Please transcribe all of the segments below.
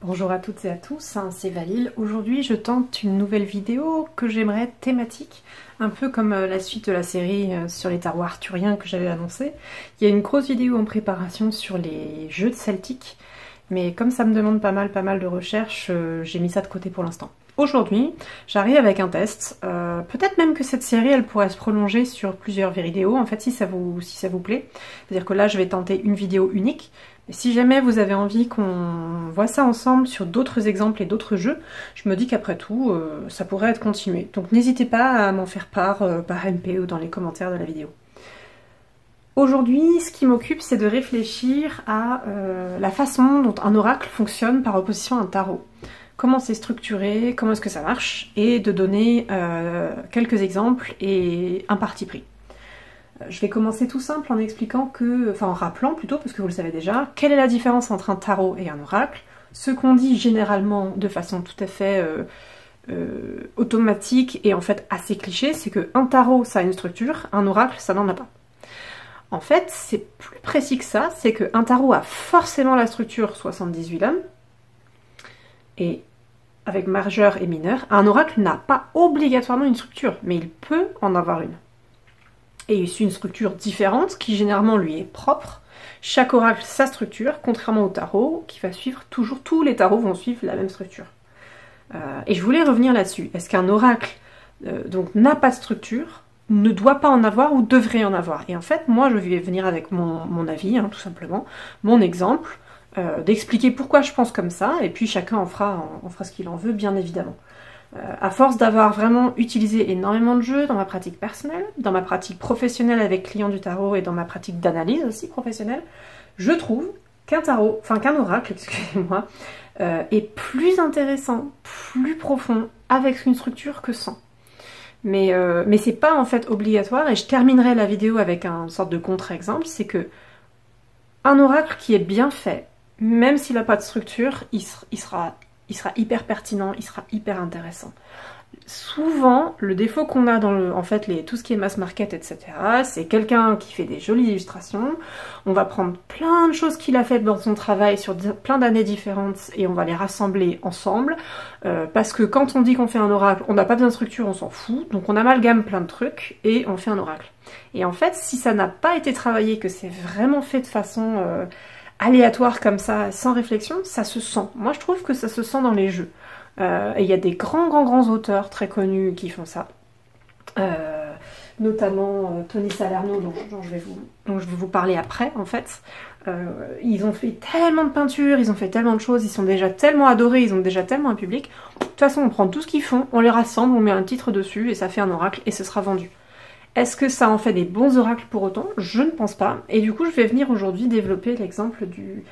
Bonjour à toutes et à tous, c'est Valil. Aujourd'hui je tente une nouvelle vidéo que j'aimerais thématique, un peu comme la suite de la série sur les tarots arthuriens que j'avais annoncé. Il y a une grosse vidéo en préparation sur les jeux de celtique, mais comme ça me demande pas mal de recherche, j'ai mis ça de côté pour l'instant. Aujourd'hui, j'arrive avec un test, peut-être même que cette série elle pourrait se prolonger sur plusieurs vidéos, en fait si ça vous plaît. C'est-à-dire que là je vais tenter une vidéo unique, mais si jamais vous avez envie qu'on voit ça ensemble sur d'autres exemples et d'autres jeux, je me dis qu'après tout, ça pourrait être continué. Donc n'hésitez pas à m'en faire part par MP ou dans les commentaires de la vidéo. Aujourd'hui, ce qui m'occupe, c'est de réfléchir à la façon dont un oracle fonctionne par opposition à un tarot. Comment c'est structuré, comment est-ce que ça marche, et de donner quelques exemples et un parti pris. Je vais commencer tout simple en expliquant que, enfin en rappelant plutôt, parce que vous le savez déjà, quelle est la différence entre un tarot et un oracle, ce qu'on dit généralement de façon tout à fait automatique et en fait assez cliché, c'est qu'un tarot ça a une structure, un oracle ça n'en a pas. En fait, c'est plus précis que ça, c'est qu'un tarot a forcément la structure 78 lames, et avec majeur et mineur, un oracle n'a pas obligatoirement une structure, mais il peut en avoir une. Et il suit une structure différente, qui généralement lui est propre. Chaque oracle sa structure, contrairement au tarot, qui va suivre toujours, tous les tarots vont suivre la même structure. Et je voulais revenir là-dessus. Est-ce qu'un oracle donc n'a pas de structure, ne doit pas en avoir ou devrait en avoir? Et en fait, moi je vais venir avec mon avis, tout simplement, mon exemple, d'expliquer pourquoi je pense comme ça, et puis chacun en fera ce qu'il en veut, bien évidemment. À force d'avoir vraiment utilisé énormément de jeux dans ma pratique personnelle, dans ma pratique professionnelle avec clients du tarot et dans ma pratique d'analyse aussi professionnelle, je trouve qu'un oracle, excusez-moi, est plus intéressant, plus profond avec une structure que sans. Mais c'est pas en fait obligatoire, et je terminerai la vidéo avec une sorte de contre-exemple, c'est que un oracle qui est bien fait, même s'il n'a pas de structure, il sera hyper pertinent, il sera hyper intéressant. Souvent, le défaut qu'on a dans tout ce qui est mass market, etc., c'est quelqu'un qui fait des jolies illustrations, on va prendre plein de choses qu'il a faites dans son travail sur plein d'années différentes et on va les rassembler ensemble, parce que quand on dit qu'on fait un oracle, on n'a pas besoin de structure, on s'en fout, donc on amalgame plein de trucs et on fait un oracle. Et en fait, si ça n'a pas été travaillé, que c'est vraiment fait de façon aléatoire comme ça, sans réflexion, ça se sent. Moi je trouve que ça se sent dans les jeux. Et il y a des grands auteurs très connus qui font ça. Notamment Tony Salerno, dont je vais vous parler après en fait. Ils ont fait tellement de peintures, ils ont fait tellement de choses, ils sont déjà tellement adorés, ils ont déjà tellement un public. De toute façon on prend tout ce qu'ils font, on les rassemble, on met un titre dessus et ça fait un oracle et ce sera vendu. Est-ce que ça en fait des bons oracles pour autant? Je ne pense pas. Et du coup, je vais venir aujourd'hui développer l'exemple du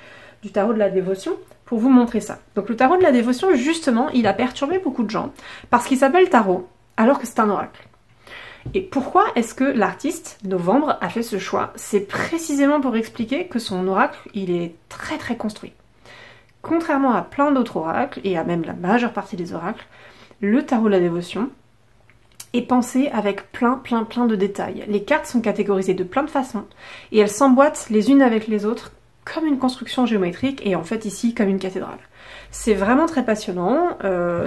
tarot de la dévotion pour vous montrer ça. Donc le tarot de la dévotion, justement, il a perturbé beaucoup de gens parce qu'il s'appelle tarot alors que c'est un oracle. Et pourquoi est-ce que l'artiste, Novembre, a fait ce choix? C'est précisément pour expliquer que son oracle, il est très construit. Contrairement à plein d'autres oracles, et à même la majeure partie des oracles, le tarot de la dévotion est pensé avec plein de détails. Les cartes sont catégorisées de plein de façons et elles s'emboîtent les unes avec les autres comme une construction géométrique et en fait ici comme une cathédrale. C'est vraiment très passionnant,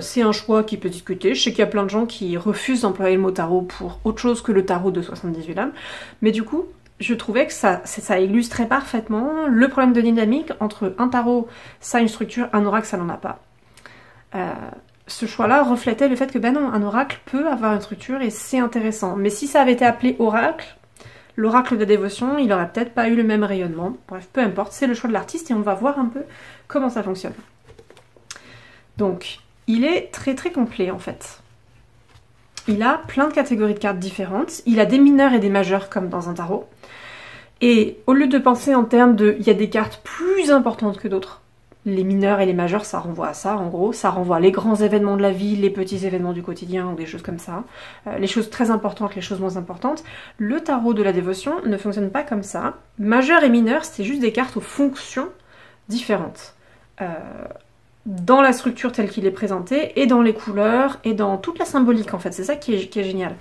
c'est un choix qui peut discuter. Je sais qu'il y a plein de gens qui refusent d'employer le mot tarot pour autre chose que le tarot de 78 lames, mais du coup je trouvais que ça illustrait parfaitement le problème de dynamique entre un tarot, ça a une structure, un oracle ça n'en a pas. Ce choix-là reflétait le fait que ben non, un oracle peut avoir une structure et c'est intéressant. Mais si ça avait été appelé oracle, l'oracle de dévotion, il n'aurait peut-être pas eu le même rayonnement. Bref, peu importe, c'est le choix de l'artiste et on va voir un peu comment ça fonctionne. Donc, il est très complet en fait. Il a plein de catégories de cartes différentes, il a des mineurs et des majeurs comme dans un tarot. Et au lieu de penser en termes de il y a des cartes plus importantes que d'autres, les mineurs et les majeurs, ça renvoie à ça, en gros. Ça renvoie à les grands événements de la vie, les petits événements du quotidien, ou des choses comme ça. Les choses très importantes, les choses moins importantes. Le tarot de la dévotion ne fonctionne pas comme ça. Majeur et mineur, c'est juste des cartes aux fonctions différentes. Dans la structure telle qu'il est présenté, et dans les couleurs, et dans toute la symbolique, en fait. C'est ça qui est génial.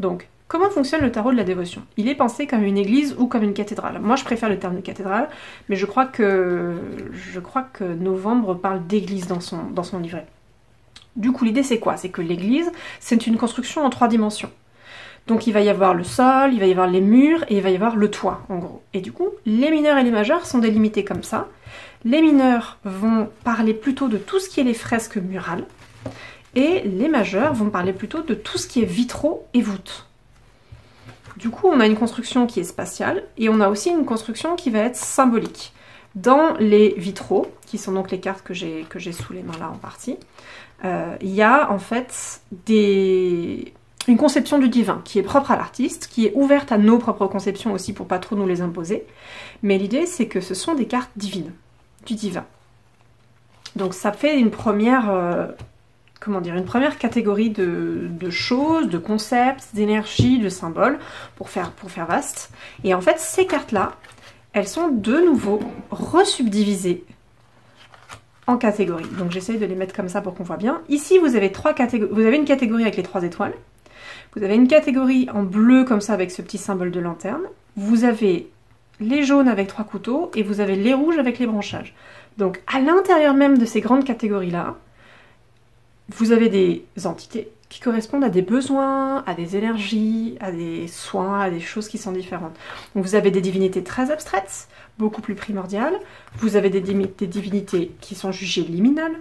Donc, comment fonctionne le tarot de la dévotion? Il est pensé comme une église ou comme une cathédrale. Moi, je préfère le terme de cathédrale, mais je crois que Novembre parle d'église dans son livret. Du coup, l'idée, c'est quoi? C'est que l'église, c'est une construction en 3 dimensions. Donc, il va y avoir le sol, il va y avoir les murs, et il va y avoir le toit, en gros. Et du coup, les mineurs et les majeurs sont délimités comme ça. Les mineurs vont parler plutôt de tout ce qui est les fresques murales, et les majeurs vont parler plutôt de tout ce qui est vitraux et voûtes. Du coup, on a une construction qui est spatiale, et on a aussi une construction qui va être symbolique. Dans les vitraux, qui sont donc les cartes que j'ai sous les mains là en partie, il y a en fait une conception du divin qui est propre à l'artiste, qui est ouverte à nos propres conceptions aussi pour pas trop nous les imposer. Mais l'idée, c'est que ce sont des cartes divines, du divin. Donc ça fait une première... une première catégorie de choses, de concepts, d'énergie, de symboles, pour faire vaste. Et en fait, ces cartes-là, elles sont de nouveau resubdivisées en catégories. Donc j'essaye de les mettre comme ça pour qu'on voit bien. Ici, vous avez une catégorie avec les 3 étoiles. Vous avez une catégorie en bleu comme ça avec ce petit symbole de lanterne. Vous avez les jaunes avec 3 couteaux et vous avez les rouges avec les branchages. Donc à l'intérieur même de ces grandes catégories-là, vous avez des entités qui correspondent à des besoins, à des énergies, à des soins, à des choses qui sont différentes. Donc vous avez des divinités très abstraites, beaucoup plus primordiales. Vous avez des divinités qui sont jugées liminales,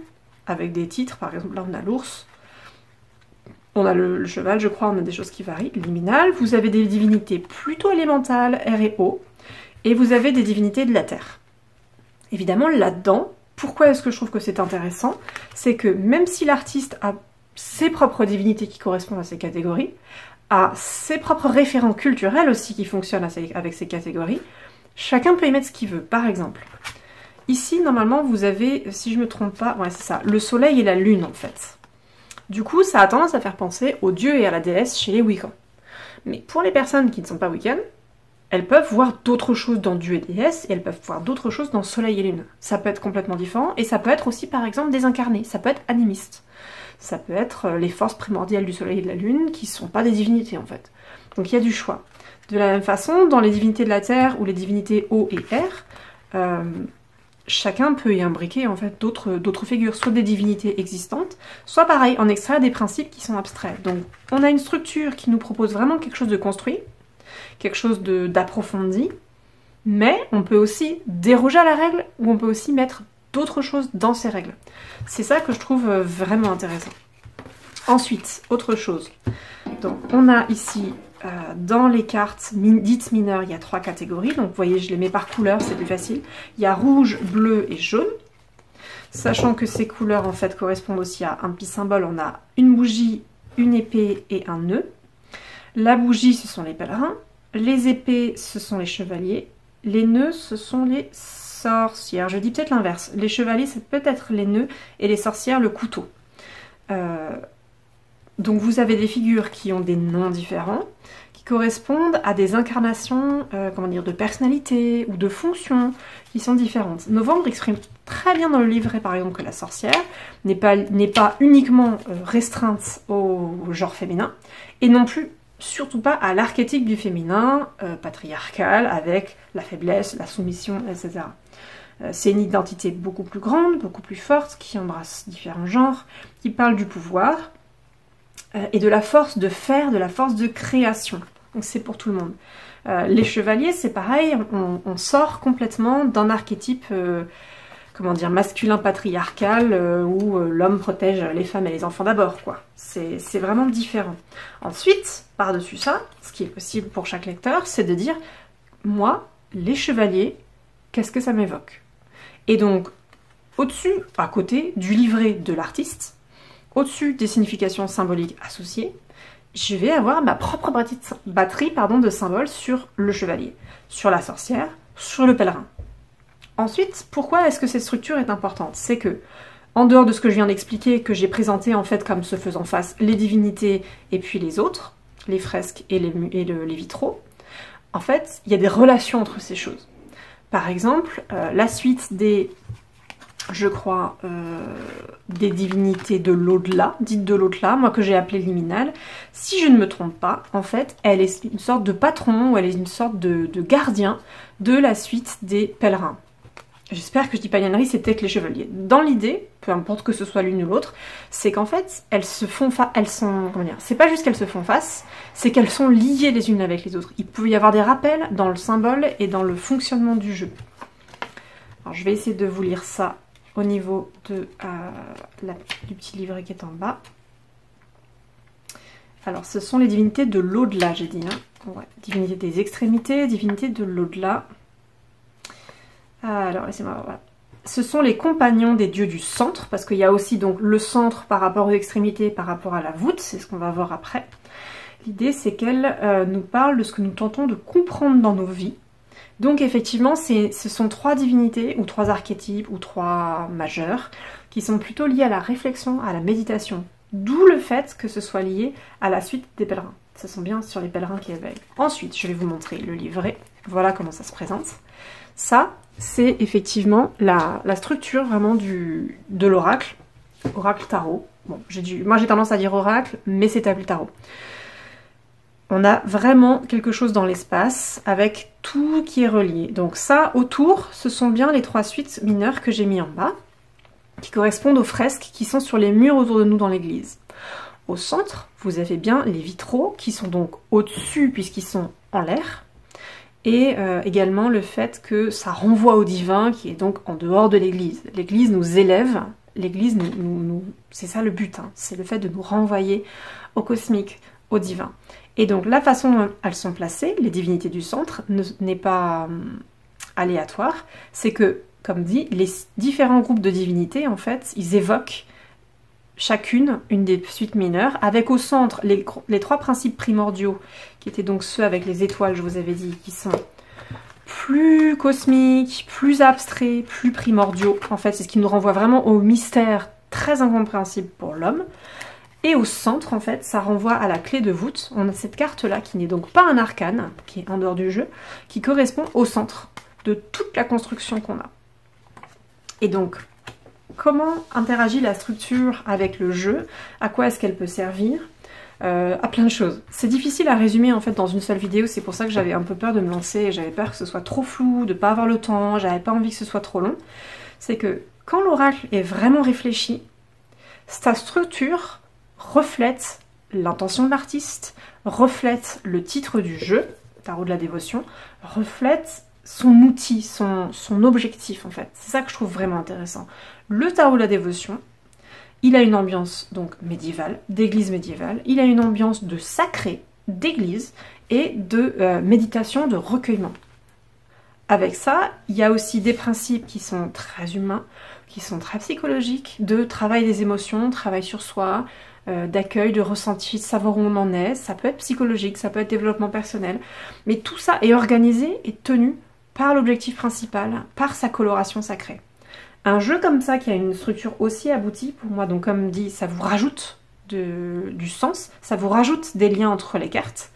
avec des titres, par exemple là on a l'ours, on a le cheval, je crois, on a des choses qui varient, liminales. Vous avez des divinités plutôt élémentales, air et eau, et vous avez des divinités de la terre. Évidemment, là-dedans, pourquoi est-ce que je trouve que c'est intéressant? C'est que même si l'artiste a ses propres divinités qui correspondent à ces catégories, a ses propres référents culturels aussi qui fonctionnent avec ces catégories, chacun peut y mettre ce qu'il veut. Par exemple, ici, normalement, vous avez, si je me trompe pas, ouais, c'est ça, le soleil et la lune, en fait. Du coup, ça a tendance à faire penser aux dieux et à la déesse chez les Wiccans. Mais pour les personnes qui ne sont pas Wiccan, elles peuvent voir d'autres choses dans dieu et déesse, et elles peuvent voir d'autres choses dans soleil et lune. Ça peut être complètement différent, et ça peut être aussi, par exemple, désincarné, ça peut être animiste. Ça peut être les forces primordiales du soleil et de la lune, qui ne sont pas des divinités, en fait. Donc il y a du choix. De la même façon, dans les divinités de la terre, ou les divinités eau et air, chacun peut y imbriquer en fait d'autres figures, soit des divinités existantes, soit pareil, en extraire des principes qui sont abstraits. Donc on a une structure qui nous propose vraiment quelque chose de construit, quelque chose d'approfondi, mais on peut aussi déroger à la règle, ou on peut aussi mettre d'autres choses dans ces règles. C'est ça que je trouve vraiment intéressant. Ensuite, autre chose. Donc on a ici, dans les cartes dites mineures, il y a 3 catégories. Donc vous voyez, je les mets par couleur, c'est plus facile. Il y a rouge, bleu et jaune. Sachant que ces couleurs en fait correspondent aussi à un petit symbole. On a une bougie, une épée et un nœud. La bougie, ce sont les pèlerins. Les épées, ce sont les chevaliers. Les nœuds, ce sont les sorcières. Je dis peut-être l'inverse. Les chevaliers, c'est peut-être les nœuds et les sorcières, le couteau. Donc vous avez des figures qui ont des noms différents, qui correspondent à des incarnations de personnalité ou de fonctions qui sont différentes. Novembre exprime très bien dans le livret par exemple que la sorcière n'est pas uniquement restreinte au genre féminin, et non plus, surtout pas à l'archétype du féminin patriarcal avec la faiblesse, la soumission, etc. C'est une identité beaucoup plus grande, beaucoup plus forte, qui embrasse différents genres, qui parle du pouvoir, et de la force de faire, de la force de création. Donc c'est pour tout le monde. Les chevaliers, c'est pareil, on sort complètement d'un archétype masculin patriarcal où l'homme protège les femmes et les enfants d'abord, quoi. C'est vraiment différent. Ensuite, par-dessus ça, ce qui est possible pour chaque lecteur, c'est de dire, moi, les chevaliers, qu'est-ce que ça m'évoque? Et donc, au-dessus, à côté du livret de l'artiste, au-dessus des significations symboliques associées, je vais avoir ma propre batterie de symboles sur le chevalier, sur la sorcière, sur le pèlerin. Ensuite, pourquoi est-ce que cette structure est importante? C'est que, en dehors de ce que je viens d'expliquer, que j'ai présenté en fait comme se faisant face les divinités et puis les autres, les fresques et les vitraux, en fait, il y a des relations entre ces choses. Par exemple, la suite des je crois, des divinités de l'au-delà, dites de l'au-delà, moi que j'ai appelé liminale. Si je ne me trompe pas, en fait, elle est une sorte de patron, ou elle est une sorte de gardien de la suite des pèlerins. J'espère que je dis pas Yannerie, c'est peut-être les chevaliers. Dans l'idée, peu importe que ce soit l'une ou l'autre, c'est qu'en fait, elles se font comment dire, c'est pas juste qu'elles se font face, c'est qu'elles sont liées les unes avec les autres. Il peut y avoir des rappels dans le symbole et dans le fonctionnement du jeu. Alors je vais essayer de vous lire ça au niveau de, du petit livret qui est en bas. Alors ce sont les divinités de l'au-delà, j'ai dit. Hein. Ouais. Divinité des extrémités, divinité de l'au-delà. Alors, laissez-moi voir. Voilà. Ce sont les compagnons des dieux du centre, parce qu'il y a aussi donc le centre par rapport aux extrémités, par rapport à la voûte, c'est ce qu'on va voir après. L'idée, c'est qu'elle nous parle de ce que nous tentons de comprendre dans nos vies. Donc effectivement, ce sont 3 divinités, ou 3 archétypes, ou 3 majeurs, qui sont plutôt liés à la réflexion, à la méditation. D'où le fait que ce soit lié à la suite des pèlerins. Ce sont bien sur les pèlerins qui éveillent. Ensuite, je vais vous montrer le livret. Voilà comment ça se présente. Ça, c'est effectivement la structure vraiment de l'oracle, oracle tarot. Bon, moi j'ai tendance à dire oracle, mais c'est appelé tarot. On a vraiment quelque chose dans l'espace avec tout qui est relié. Donc ça, autour, ce sont bien les 3 suites mineures que j'ai mis en bas, qui correspondent aux fresques qui sont sur les murs autour de nous dans l'église. Au centre, vous avez bien les vitraux qui sont donc au-dessus puisqu'ils sont en l'air. Et également le fait que ça renvoie au divin qui est donc en dehors de l'église. L'église nous élève, l'église c'est ça le but, hein, c'est le fait de nous renvoyer au cosmique, au divin. Et donc la façon dont elles sont placées, les divinités du centre, n'est pas aléatoire, c'est que, comme dit, les différents groupes de divinités, en fait, ils évoquent chacune une des suites mineures, avec au centre les 3 principes primordiaux, qui étaient donc ceux avec les étoiles, je vous avais dit, qui sont plus cosmiques, plus abstraits, plus primordiaux. En fait, c'est ce qui nous renvoie vraiment au mystère très incompréhensible pour l'homme. Et au centre, en fait, ça renvoie à la clé de voûte. On a cette carte-là, qui n'est donc pas un arcane, qui est en dehors du jeu, qui correspond au centre de toute la construction qu'on a. Et donc, comment interagit la structure avec le jeu? À quoi est-ce qu'elle peut servir? À plein de choses. C'est difficile à résumer en fait dans une seule vidéo, c'est pour ça que j'avais un peu peur de me lancer, j'avais peur que ce soit trop flou, de pas avoir le temps, j'avais pas envie que ce soit trop long. C'est que quand l'oracle est vraiment réfléchi, sa structure reflète l'intention de l'artiste, reflète le titre du jeu, tarot de la dévotion, reflète son outil, son objectif en fait. C'est ça que je trouve vraiment intéressant. Le tarot de la dévotion, il a une ambiance donc médiévale, d'église médiévale, il a une ambiance de sacré, d'église et de méditation, de recueillement. Avec ça, il y a aussi des principes qui sont très humains, qui sont très psychologiques, de travail des émotions, travail sur soi, d'accueil, de ressenti, de savoir où on en est. Ça peut être psychologique, ça peut être développement personnel, mais tout ça est organisé et tenu par l'objectif principal, par sa coloration sacrée. Un jeu comme ça, qui a une structure aussi aboutie, pour moi, donc comme dit, ça vous rajoute du sens, ça vous rajoute des liens entre les cartes,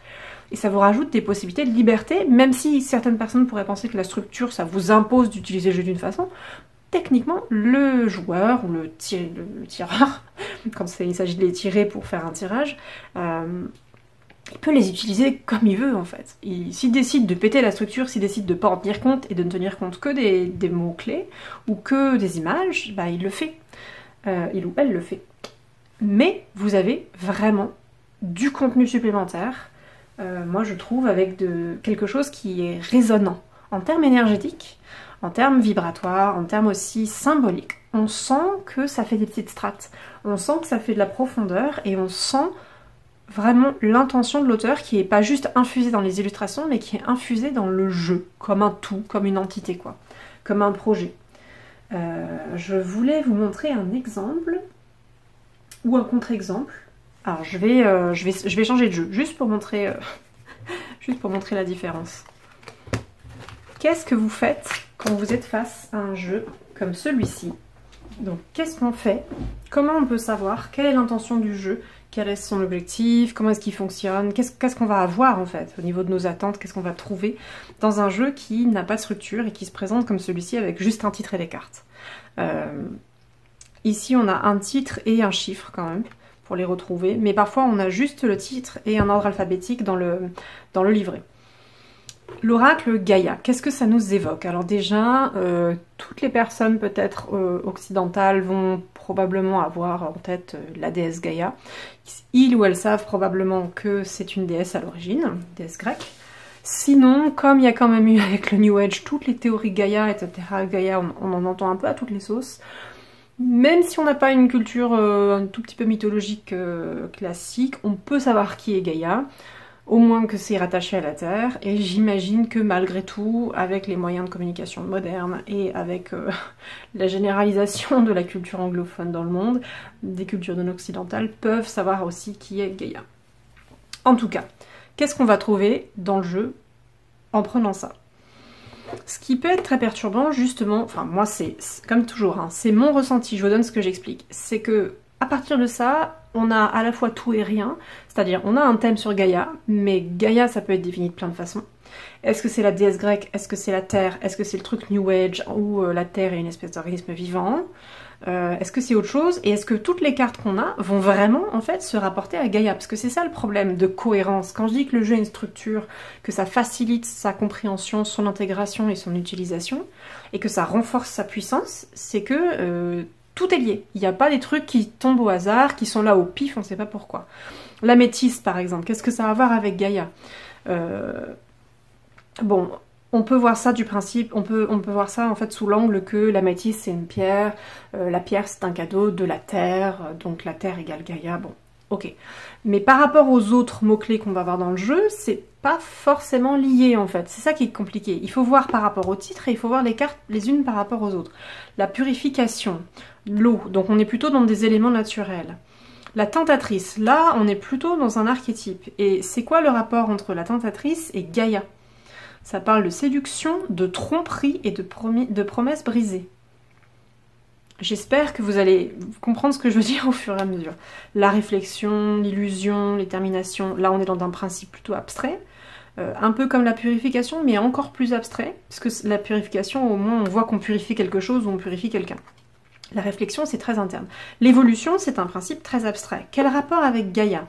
et ça vous rajoute des possibilités de liberté, même si certaines personnes pourraient penser que la structure, ça vous impose d'utiliser le jeu d'une façon. Techniquement, le joueur ou le tireur, quand il s'agit de les tirer pour faire un tirage, il peut les utiliser comme il veut en fait. S'il décide de péter la structure, s'il décide de ne pas en tenir compte et de ne tenir compte que des mots-clés ou que des images, bah, il le fait. Il ou elle le fait. Mais vous avez vraiment du contenu supplémentaire, moi je trouve, avec quelque chose qui est résonnant. En termes énergétiques, en termes vibratoires, en termes aussi symboliques, on sent que ça fait des petites strates. On sent que ça fait de la profondeur et on sent vraiment l'intention de l'auteur qui n'est pas juste infusée dans les illustrations, mais qui est infusée dans le jeu, comme un tout, comme une entité, quoi, comme un projet. Je voulais vous montrer un exemple ou un contre-exemple. Alors je vais changer de jeu, juste pour montrer la différence. Qu'est-ce que vous faites quand vous êtes face à un jeu comme celui-ci? Donc qu'est-ce qu'on fait? Comment on peut savoir quelle est l'intention du jeu? Quel est son objectif? Comment est-ce qu'il fonctionne? Qu'est-ce qu'on va avoir en fait au niveau de nos attentes? Qu'est-ce qu'on va trouver dans un jeu qui n'a pas de structure et qui se présente comme celui-ci avec juste un titre et des cartes? Ici, on a un titre et un chiffre quand même, pour les retrouver. Mais parfois, on a juste le titre et un ordre alphabétique dans le livret. L'oracle Gaïa, qu'est-ce que ça nous évoque? Alors déjà, toutes les personnes peut-être occidentales vont probablement avoir en tête la déesse Gaïa. Ils ou elles savent probablement que c'est une déesse à l'origine, déesse grecque. Sinon, comme il y a quand même eu avec le New Age toutes les théories Gaïa, etc., Gaïa, on en entend un peu à toutes les sauces. Même si on n'a pas une culture un tout petit peu mythologique classique, on peut savoir qui est Gaïa. Au moins que c'est rattaché à la Terre, et j'imagine que malgré tout, avec les moyens de communication modernes et avec la généralisation de la culture anglophone dans le monde, des cultures non occidentales peuvent savoir aussi qui est Gaïa. En tout cas, qu'est-ce qu'on va trouver dans le jeu en prenant ça? Ce qui peut être très perturbant, justement, enfin moi c'est comme toujours, hein, c'est mon ressenti, je vous donne ce que j'explique, c'est que à partir de ça, on a à la fois tout et rien, c'est-à-dire on a un thème sur Gaïa, mais Gaïa ça peut être défini de plein de façons. Est-ce que c'est la déesse grecque? Est-ce que c'est la Terre? Est-ce que c'est le truc New Age où la Terre est une espèce d'organisme vivant? Est-ce que c'est autre chose? Et est-ce que toutes les cartes qu'on a vont vraiment en fait se rapporter à Gaïa? Parce que c'est ça le problème de cohérence. Quand je dis que le jeu a une structure, que ça facilite sa compréhension, son intégration et son utilisation, et que ça renforce sa puissance, c'est que tout est lié. Il n'y a pas des trucs qui tombent au hasard, qui sont là au pif, on ne sait pas pourquoi. L'améthyste par exemple, qu'est-ce que ça a à voir avec Gaïa? Bon, on peut voir ça du principe, on peut voir ça en fait sous l'angle que l'améthyste c'est une pierre, la pierre c'est un cadeau de la terre, donc la terre égale Gaïa, bon, ok. Mais par rapport aux autres mots-clés qu'on va voir dans le jeu, c'est pas forcément lié en fait, c'est ça qui est compliqué. Il faut voir par rapport au titre et il faut voir les cartes les unes par rapport aux autres. La purification, l'eau, donc on est plutôt dans des éléments naturels. La tentatrice, là on est plutôt dans un archétype. Et c'est quoi le rapport entre la tentatrice et Gaïa? Ça parle de séduction, de tromperie et de promesses brisées. J'espère que vous allez comprendre ce que je veux dire au fur et à mesure. La réflexion, l'illusion, les terminations, là on est dans un principe plutôt abstrait, un peu comme la purification, mais encore plus abstrait, parce que la purification, au moins on voit qu'on purifie quelque chose ou on purifie quelqu'un. La réflexion, c'est très interne. L'évolution, c'est un principe très abstrait. Quel rapport avec Gaïa?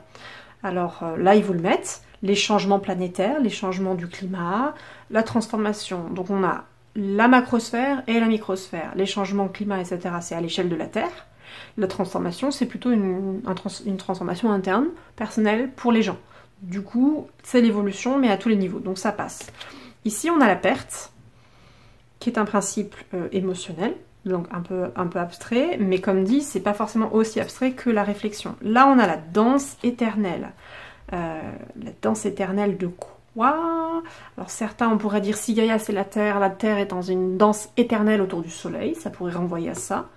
Alors là, ils vous le mettent. Les changements planétaires, les changements du climat, la transformation. Donc on a la macrosphère et la microsphère. Les changements climat, etc., c'est à l'échelle de la Terre. La transformation, c'est plutôt une transformation interne, personnelle, pour les gens. Du coup, c'est l'évolution, mais à tous les niveaux, donc ça passe. Ici, on a la perte, qui est un principe émotionnel, donc un peu abstrait, mais comme dit, c'est pas forcément aussi abstrait que la réflexion. Là, on a la danse éternelle. La danse éternelle de quoi? Alors certains, on pourrait dire si Gaïa c'est la Terre est dans une danse éternelle autour du soleil, ça pourrait renvoyer à ça.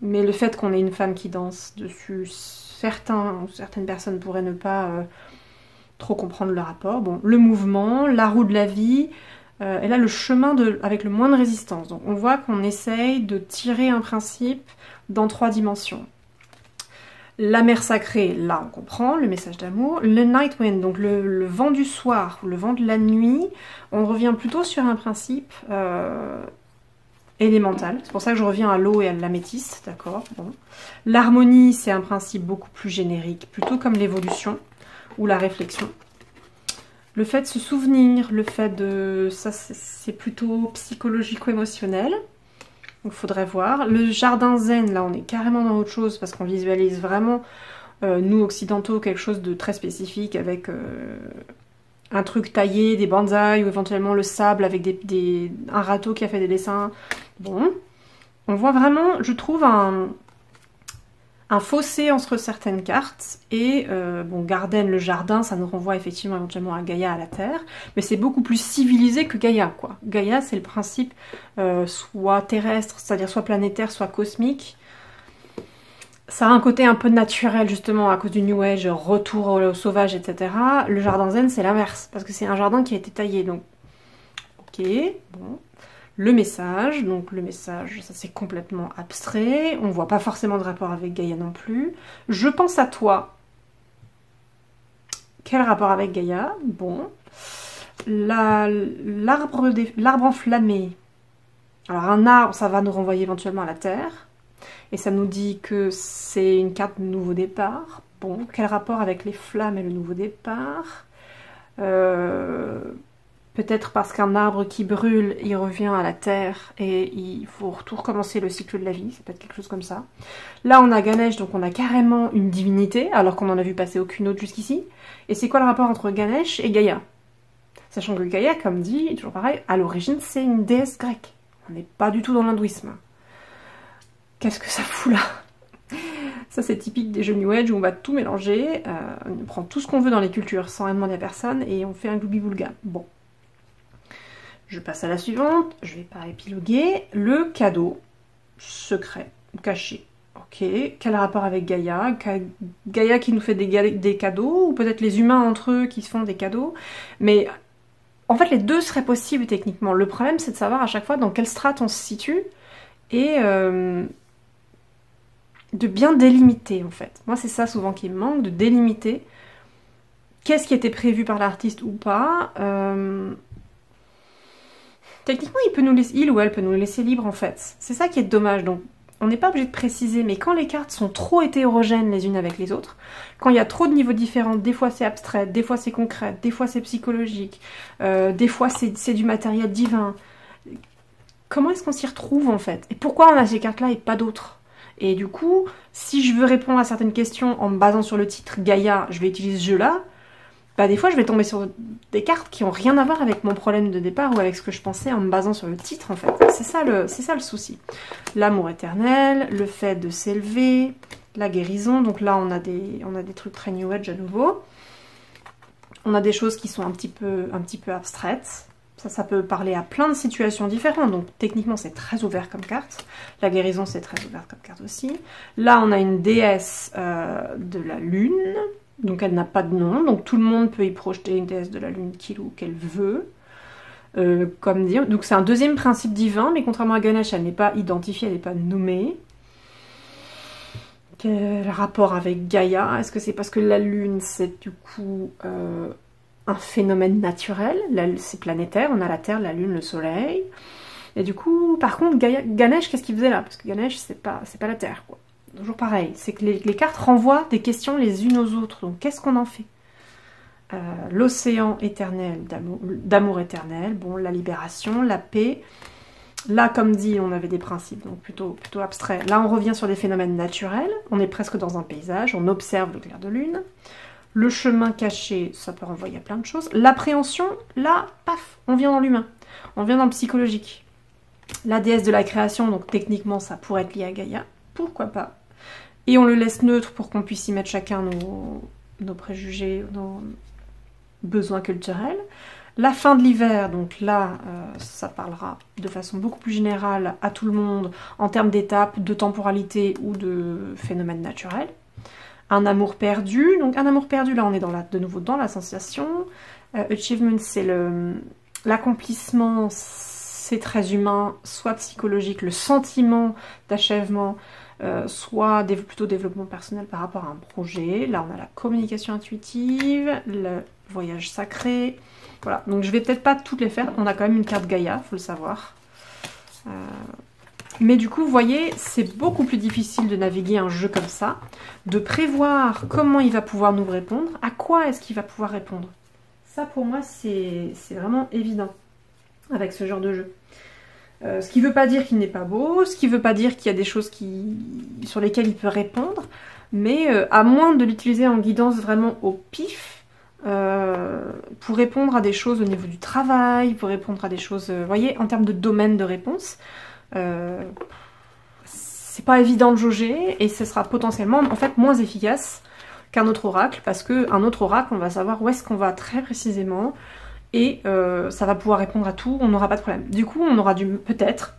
Mais le fait qu'on ait une femme qui danse dessus, certaines personnes pourraient ne pas trop comprendre le rapport. Bon, le mouvement, la roue de la vie, et là le chemin avec le moins de résistance. Donc on voit qu'on essaye de tirer un principe dans 3 dimensions. La mer sacrée, là on comprend, le message d'amour. Le night wind, donc le vent du soir, le vent de la nuit, on revient plutôt sur un principe élémental. C'est pour ça que je reviens à l'eau et à l'améthyste, d'accord, bon. L'harmonie, c'est un principe beaucoup plus générique, plutôt comme l'évolution ou la réflexion. Le fait de se souvenir, le fait de... ça c'est plutôt psychologico-émotionnel. Donc il faudrait voir. Le jardin zen, là on est carrément dans autre chose parce qu'on visualise vraiment, nous occidentaux, quelque chose de très spécifique avec un truc taillé, des bonsaïs ou éventuellement le sable avec un râteau qui a fait des dessins. Bon, on voit vraiment, je trouve, un fossé entre certaines cartes et bon, Garden, le jardin, ça nous renvoie effectivement éventuellement à Gaïa, à la Terre, mais c'est beaucoup plus civilisé que Gaïa, quoi. Gaïa, c'est le principe soit terrestre, c'est-à-dire soit planétaire, soit cosmique. Ça a un côté un peu naturel, justement, à cause du New Age, retour au sauvage, etc. Le jardin zen, c'est l'inverse, parce que c'est un jardin qui a été taillé, donc... Ok, bon... Le message, donc le message, ça c'est complètement abstrait, on voit pas forcément de rapport avec Gaïa non plus. Je pense à toi. Quel rapport avec Gaïa? Bon. L'arbre enflammé. Alors un arbre, ça va nous renvoyer éventuellement à la Terre. Et ça nous dit que c'est une carte de nouveau départ. Bon, quel rapport avec les flammes et le nouveau départ? Peut-être parce qu'un arbre qui brûle, il revient à la terre et il faut tout recommencer le cycle de la vie. Ça peut être quelque chose comme ça. Là, on a Ganesh, donc on a carrément une divinité, alors qu'on n'en a vu passer aucune autre jusqu'ici. Et c'est quoi le rapport entre Ganesh et Gaïa? Sachant que Gaïa, comme dit, toujours pareil, à l'origine, c'est une déesse grecque. On n'est pas du tout dans l'hindouisme. Qu'est-ce que ça fout là? Ça, c'est typique des jeux New Age où on va tout mélanger, on prend tout ce qu'on veut dans les cultures sans rien demander à personne et on fait un gloubi-boulga. Bon. Je passe à la suivante, je vais pas épiloguer. Le cadeau, secret, caché. Ok, quel rapport avec Gaïa? Gaïa qui nous fait des cadeaux, ou peut-être les humains entre eux qui se font des cadeaux. Mais en fait, les deux seraient possibles techniquement. Le problème, c'est de savoir à chaque fois dans quelle strate on se situe et de bien délimiter en fait. Moi c'est ça souvent qui me manque, de délimiter qu'est-ce qui était prévu par l'artiste ou pas. Techniquement il ou elle peut nous laisser libre en fait. C'est ça qui est dommage, donc on n'est pas obligé de préciser, mais quand les cartes sont trop hétérogènes les unes avec les autres, quand il y a trop de niveaux différents, des fois c'est abstrait, des fois c'est concret, des fois c'est psychologique, des fois c'est du matériel divin, comment est-ce qu'on s'y retrouve en fait? Et pourquoi on a ces cartes là et pas d'autres? Et du coup, si je veux répondre à certaines questions en me basant sur le titre Gaïa, je vais utiliser ce jeu-là, bah des fois je vais tomber sur des cartes qui n'ont rien à voir avec mon problème de départ ou avec ce que je pensais en me basant sur le titre en fait. C'est ça le souci. L'amour éternel, le fait de s'élever, la guérison, donc là on a des trucs très New Age à nouveau. On a des choses qui sont un petit peu abstraites. Ça peut parler à plein de situations différentes, donc techniquement c'est très ouvert comme carte. La guérison c'est très ouvert comme carte aussi. Là on a une déesse de la lune, donc elle n'a pas de nom, donc tout le monde peut y projeter une déesse de la lune qu'il ou qu'elle veut. Comme dire, donc c'est un deuxième principe divin, mais contrairement à Ganesh, elle n'est pas identifiée, elle n'est pas nommée. Quel rapport avec Gaïa? Est-ce que c'est parce que la lune c'est du coup un phénomène naturel, c'est planétaire, on a la Terre, la Lune, le Soleil. Et du coup, par contre, Ganesh, qu'est-ce qu'il faisait là? Parce que Ganesh, c'est pas la Terre, quoi. Toujours pareil, c'est que les cartes renvoient des questions les unes aux autres. Donc, qu'est-ce qu'on en fait? L'océan éternel, d'amour éternel, bon, la libération, la paix. Là, comme dit, on avait des principes, donc plutôt abstraits. Là, on revient sur des phénomènes naturels. On est presque dans un paysage, on observe le clair de lune. Le chemin caché, ça peut renvoyer à plein de choses. L'appréhension, là, paf, on vient dans l'humain. On vient dans le psychologique. La déesse de la création, donc techniquement, ça pourrait être lié à Gaïa. Pourquoi pas? Et on le laisse neutre pour qu'on puisse y mettre chacun nos préjugés, nos besoins culturels. La fin de l'hiver, donc là, ça parlera de façon beaucoup plus générale à tout le monde en termes d'étapes, de temporalité ou de phénomènes naturels. Un amour perdu, donc un amour perdu, là on est de nouveau dans la sensation. Achievement, c'est l'accomplissement, c'est très humain, soit psychologique, le sentiment d'achèvement, soit plutôt développement personnel par rapport à un projet. Là on a la communication intuitive, le voyage sacré. Voilà, donc je vais peut-être pas toutes les faire, on a quand même une carte Gaïa, faut le savoir. Mais du coup, vous voyez, c'est beaucoup plus difficile de naviguer un jeu comme ça, de prévoir comment il va pouvoir nous répondre, à quoi est-ce qu'il va pouvoir répondre. Ça, pour moi, c'est vraiment évident avec ce genre de jeu. Ce qui ne veut pas dire qu'il n'est pas beau, ce qui ne veut pas dire qu'il y a des choses sur lesquelles il peut répondre, mais à moins de l'utiliser en guidance vraiment au pif, pour répondre à des choses au niveau du travail, pour répondre à des choses, vous voyez, en termes de domaine de réponse, c'est pas évident de jauger et ce sera potentiellement en fait moins efficace qu'un autre oracle parce qu'un autre oracle on va savoir où est-ce qu'on va très précisément et ça va pouvoir répondre à tout, on n'aura pas de problème. Du coup on aura peut-être,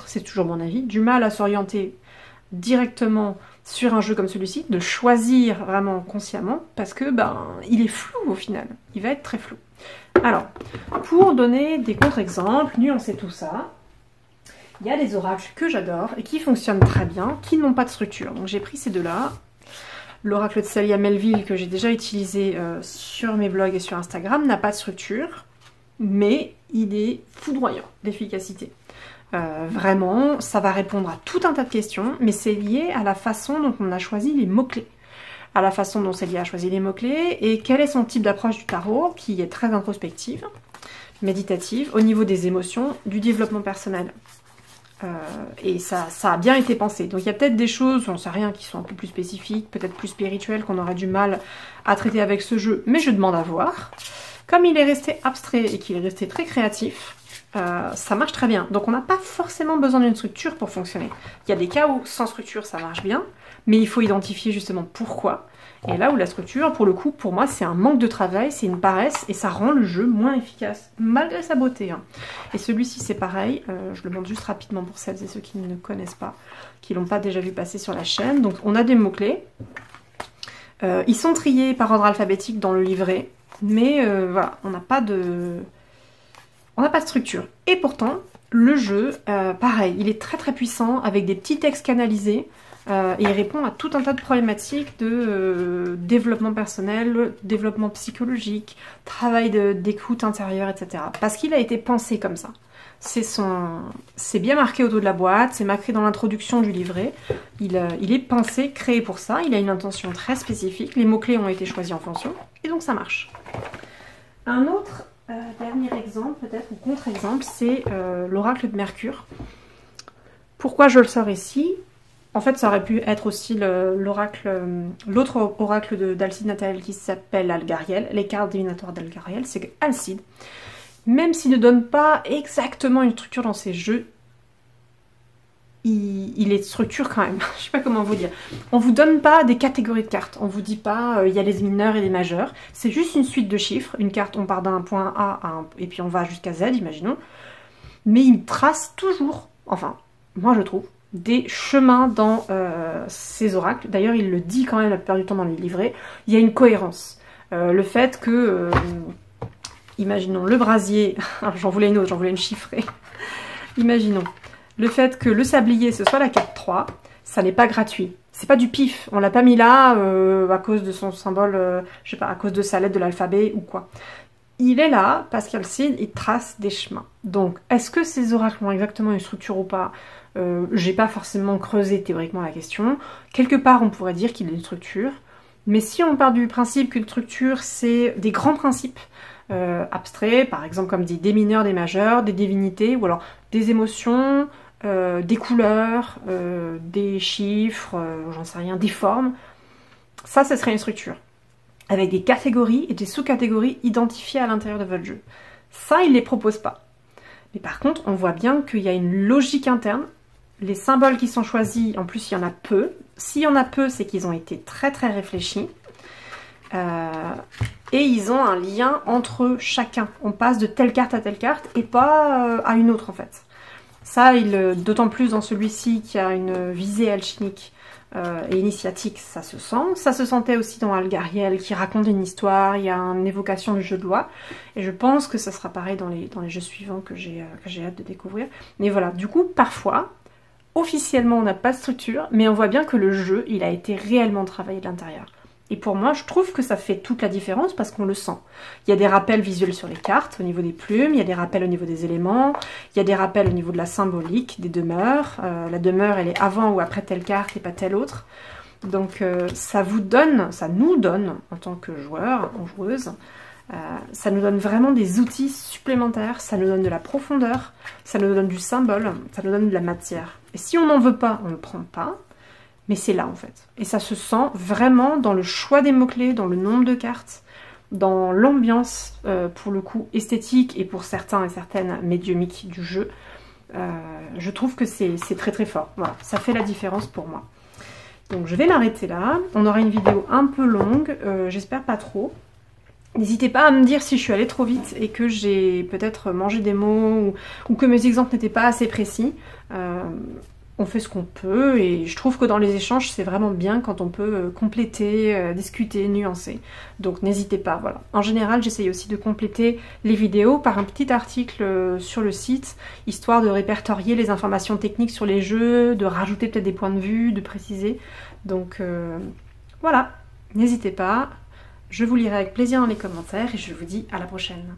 c'est toujours mon avis, du mal à s'orienter directement sur un jeu comme celui-ci, de choisir vraiment consciemment parce que il est flou au final, il va être très flou. Alors, pour donner des contre-exemples, nuancer tout ça, il y a des oracles que j'adore et qui fonctionnent très bien, qui n'ont pas de structure. Donc j'ai pris ces deux-là. L'oracle de Celia Melville que j'ai déjà utilisé sur mes blogs et sur Instagram n'a pas de structure, mais il est foudroyant d'efficacité. Vraiment, ça va répondre à tout un tas de questions, mais c'est lié à la façon dont on a choisi les mots-clés. À la façon dont Célia a choisi les mots-clés, et quel est son type d'approche du tarot, qui est très introspective, méditative, au niveau des émotions, du développement personnel. Et ça a bien été pensé. Donc il y a peut-être des choses, on sait rien, qui sont un peu plus spécifiques, peut-être plus spirituelles, qu'on aurait du mal à traiter avec ce jeu, mais je demande à voir. Comme il est resté abstrait et qu'il est resté très créatif, ça marche très bien. Donc on n'a pas forcément besoin d'une structure pour fonctionner. Il y a des cas où sans structure ça marche bien, mais il faut identifier justement pourquoi. Et là où la structure, pour le coup, pour moi, c'est un manque de travail, c'est une paresse, et ça rend le jeu moins efficace, malgré sa beauté. Hein. Et celui-ci, c'est pareil, je le montre juste rapidement pour celles et ceux qui ne connaissent pas, qui ne l'ont pas déjà vu passer sur la chaîne. Donc on a des mots-clés. Ils sont triés par ordre alphabétique dans le livret, mais voilà, on n'a pas de structure. Et pourtant, le jeu, pareil, il est très très puissant, avec des petits textes canalisés, et il répond à tout un tas de problématiques de développement personnel, développement psychologique, travail d'écoute intérieure, etc. Parce qu'il a été pensé comme ça. C'est bien marqué autour de la boîte, c'est marqué dans l'introduction du livret. Il est pensé, créé pour ça, il a une intention très spécifique, les mots-clés ont été choisis en fonction, et donc ça marche. Un autre dernier exemple, peut-être, ou contre-exemple, c'est l'oracle de Mercure. Pourquoi je le sors ici ? En fait, ça aurait pu être aussi l'autre oracle d'Alcide Nathaniel qui s'appelle Algariel. Les cartes divinatoires d'Algariel, c'est que Alcide, même s'il ne donne pas exactement une structure dans ses jeux, il est structure quand même. Je sais pas comment vous dire. On vous donne pas des catégories de cartes. On vous dit pas il y a les mineurs et les majeurs. C'est juste une suite de chiffres. Une carte, on part d'un point A à un, et puis on va jusqu'à Z, imaginons. Mais il trace toujours, enfin, moi je trouve, des chemins dans ces oracles. D'ailleurs, il le dit quand même la plupart du temps dans les livrets. Il y a une cohérence. Le fait que, imaginons le brasier, j'en voulais une autre, j'en voulais une chiffrée. Imaginons, le fait que le sablier, ce soit la carte 3, ça n'est pas gratuit. C'est pas du pif. On l'a pas mis là à cause de son symbole, je sais pas, à cause de sa lettre de l'alphabet ou quoi. Il est là parce qu'Alcide, il trace des chemins. Donc, est-ce que ces oracles ont exactement une structure ou pas ? J'ai pas forcément creusé théoriquement la question. Quelque part, on pourrait dire qu'il y a une structure. Mais si on part du principe qu'une structure, c'est des grands principes abstraits, par exemple comme des mineurs, des majeurs, des divinités, ou alors des émotions, des couleurs, des chiffres, j'en sais rien, des formes, ça, ce serait une structure. Avec des catégories et des sous-catégories identifiées à l'intérieur de votre jeu. Ça, il ne les propose pas. Mais par contre, on voit bien qu'il y a une logique interne. Les symboles qui sont choisis, en plus, il y en a peu. S'il y en a peu, c'est qu'ils ont été très très réfléchis. Et ils ont un lien entre chacun. On passe de telle carte à telle carte et pas à une autre, en fait. Ça, d'autant plus dans celui-ci qui a une visée alchimique et initiatique, ça se sent. Ça se sentait aussi dans Algariel qui raconte une histoire, il y a une évocation du jeu de loi. Et je pense que ça sera pareil dans les jeux suivants que j'ai hâte de découvrir. Mais voilà, du coup, parfois, officiellement, on n'a pas de structure, mais on voit bien que le jeu, il a été réellement travaillé de l'intérieur. Et pour moi, je trouve que ça fait toute la différence parce qu'on le sent. Il y a des rappels visuels sur les cartes, au niveau des plumes, il y a des rappels au niveau des éléments, il y a des rappels au niveau de la symbolique, des demeures. La demeure, elle est avant ou après telle carte et pas telle autre. Donc ça nous donne, en tant que joueur ou joueuse, ça nous donne vraiment des outils supplémentaires, ça nous donne de la profondeur, ça nous donne du symbole, ça nous donne de la matière. Et si on n'en veut pas, on ne le prend pas. Mais c'est là en fait. Et ça se sent vraiment dans le choix des mots-clés, dans le nombre de cartes, dans l'ambiance, pour le coup, esthétique et pour certains et certaines médiumiques du jeu. Je trouve que c'est très très fort. Voilà, ça fait la différence pour moi. Donc je vais m'arrêter là. On aura une vidéo un peu longue, j'espère pas trop. N'hésitez pas à me dire si je suis allée trop vite et que j'ai peut-être mangé des mots ou que mes exemples n'étaient pas assez précis. On fait ce qu'on peut et je trouve que dans les échanges c'est vraiment bien quand on peut compléter, discuter, nuancer. Donc n'hésitez pas, voilà. En général j'essaye aussi de compléter les vidéos par un petit article sur le site, histoire de répertorier les informations techniques sur les jeux, de rajouter peut-être des points de vue, de préciser. Donc voilà, n'hésitez pas, je vous lirai avec plaisir dans les commentaires et je vous dis à la prochaine.